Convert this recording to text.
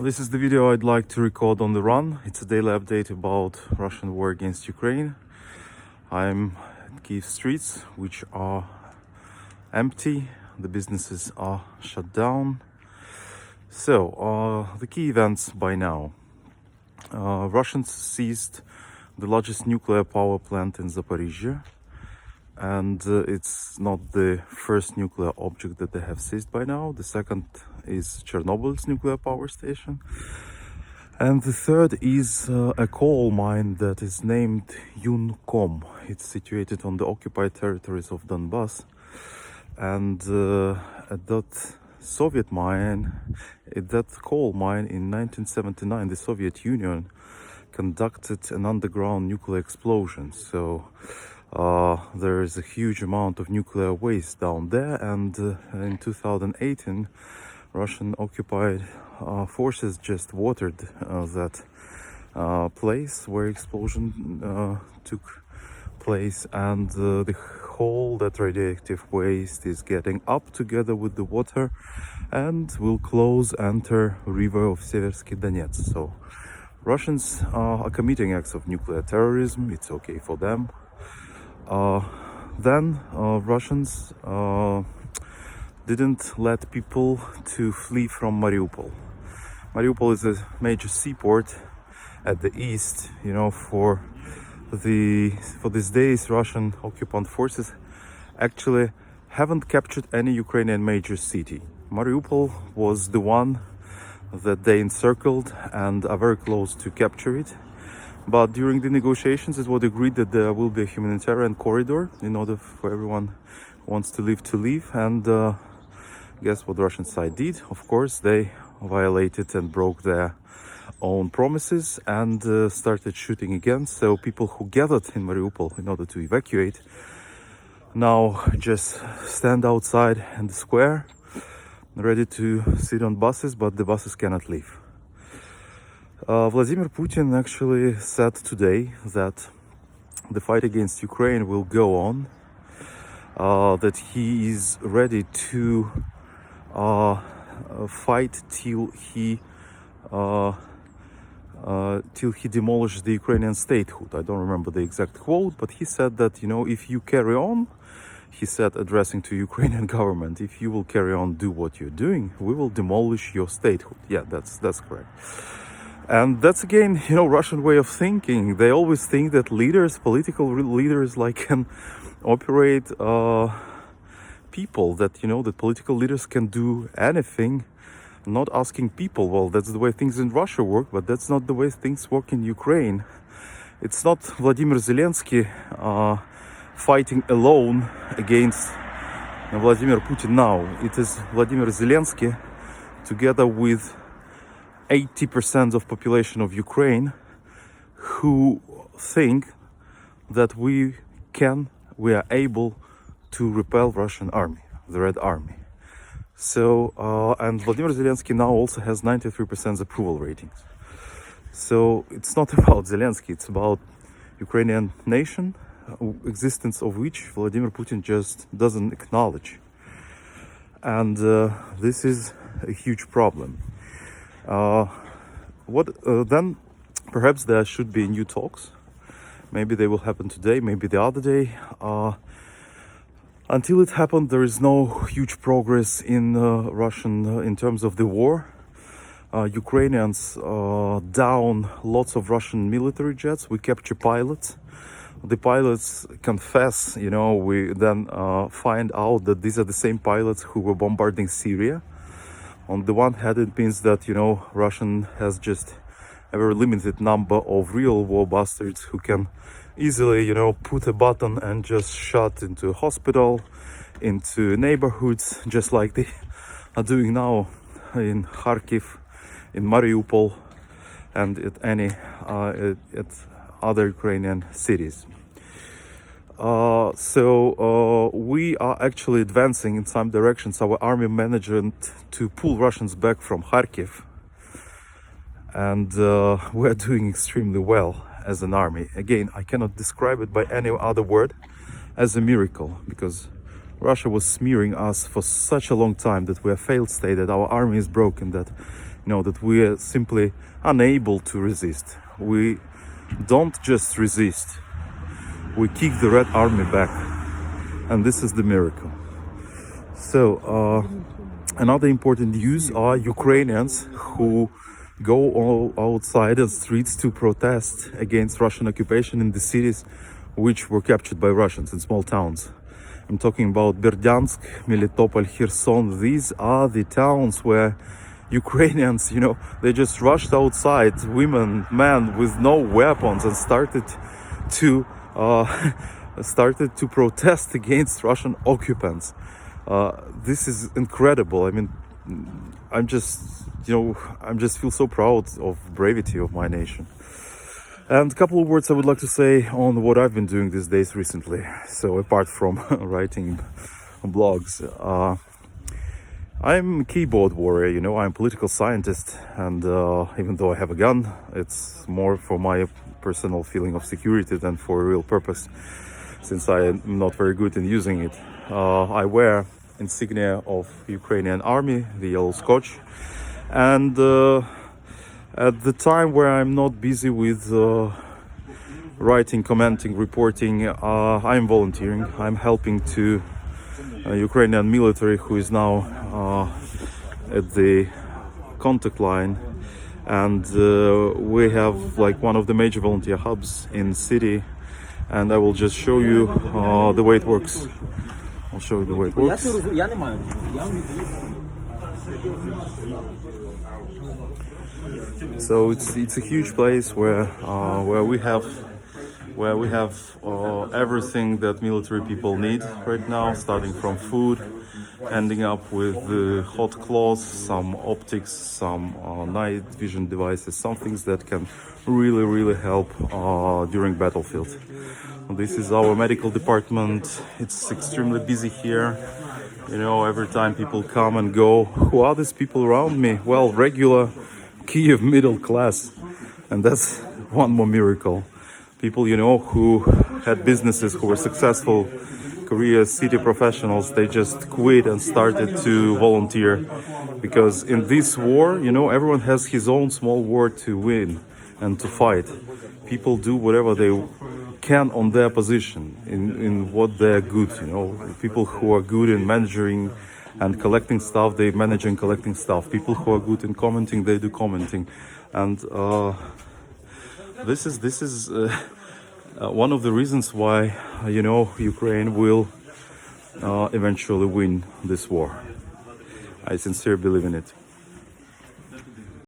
This is the video I'd like to record on the run. It's a daily update about Russian war against Ukraine. I'm at Kiev streets, which are empty. The businesses are shut down. So, the key events by now. Russians seized the largest nuclear power plant in Zaporizhzhia. And it's not the first nuclear object that they have seized by now. The second is Chernobyl's nuclear power station. And the third is a coal mine that is named Yunkom. It's situated on the occupied territories of Donbass. And at that Soviet mine, at that coal mine in 1979, the Soviet Union conducted an underground nuclear explosion. So there is a huge amount of nuclear waste down there, and in 2018 Russian occupied forces just watered that place where explosion took place, and the whole that radioactive waste is getting up together with the water and will enter river of Seversky Donets. So Russians are committing acts of nuclear terrorism. It's okay for them. Then Russians didn't let people to flee from Mariupol. Mariupol is a major seaport at the east. You know, for these days, Russian occupant forces actually haven't captured any Ukrainian major city. Mariupol was the one that they encircled and are very close to capture it. But during the negotiations, it was agreed that there will be a humanitarian corridor in order for everyone who wants to leave. And guess what the Russian side did? Of course, they violated and broke their own promises and started shooting again. So people who gathered in Mariupol in order to evacuate now just stand outside in the square, ready to sit on buses, but the buses cannot leave. Vladimir Putin actually said today that the fight against Ukraine will go on, that he is ready to fight till he demolishes the Ukrainian statehood. I don't remember the exact quote, but he said that, you know, if you carry on, he said, addressing to Ukrainian government, if you will carry on, do what you're doing, we will demolish your statehood. Yeah, that's correct. And that's again, you know, Russian way of thinking. They always think that leaders, political leaders, like can operate people, that, you know, that political leaders can do anything, not asking people. Well, that's the way things in Russia work, but that's not the way things work in Ukraine. It's not Vladimir Zelensky fighting alone against Vladimir Putin now. It is Vladimir Zelensky together with 80% of population of Ukraine who think that we are able to repel Russian army, the Red Army. So, and Vladimir Zelensky now also has 93% approval ratings. So it's not about Zelensky, it's about Ukrainian nation, existence of which Vladimir Putin just doesn't acknowledge. And this is a huge problem. Then perhaps there should be new talks. Maybe they will happen today, maybe the other day. Until it happened, there is no huge progress in in terms of the war. Ukrainians down lots of Russian military jets. We capture pilots. The pilots confess, you know, we then find out that these are the same pilots who were bombarding Syria. On the one hand, it means that, you know, Russian has just a very limited number of real war bastards who can easily, you know, put a button and just shot into a hospital, into neighborhoods, just like they are doing now in Kharkiv, in Mariupol, and at at other Ukrainian cities. So we are actually advancing in some directions. Our army managed to pull Russians back from Kharkiv, and we are doing extremely well as an army. Again, I cannot describe it by any other word as a miracle, because Russia was smearing us for such a long time that we are a failed state, that our army is broken, that that we are simply unable to resist. We don't just resist, we kick the Red Army back, and this is the miracle. So another important news are Ukrainians who go all outside the streets to protest against Russian occupation in the cities which were captured by Russians, in small towns. I'm talking about Berdyansk, Melitopol, Kherson. These are the towns where Ukrainians, they just rushed outside, women, men with no weapons, and started to protest against Russian occupants. This is incredible. I mean, I'm just feel so proud of bravery of my nation. And a couple of words I would like to say on what I've been doing these days recently. So apart from writing blogs, I'm a keyboard warrior, I'm a political scientist, and even though I have a gun, it's more for my personal feeling of security than for a real purpose, since I am not very good in using it. I wear insignia of Ukrainian army, the yellow scotch, and at the time where I'm not busy with writing, commenting, reporting, I'm volunteering. I'm helping to Ukrainian military who is now at the contact line, and we have like one of the major volunteer hubs in city, and I will just show you the way it works. I'll show you the way it works. So it's a huge place where we have everything that military people need right now, starting from food, ending up with hot clothes, some optics, some night vision devices, some things that can really help during battlefield. This is our medical department. It's extremely busy here. Every time people come and go. Who are these people around me? Well, regular Kiev middle class, and that's one more miracle. People, who had businesses, who were successful careers, city professionals, they just quit and started to volunteer, because in this war, everyone has his own small war to win and to fight. People do whatever they can on their position, in what they're good. People who are good in managing and collecting stuff, they manage and collecting stuff. People who are good in commenting, they do commenting. And this is one of the reasons why Ukraine will eventually win this war. I sincerely believe in it.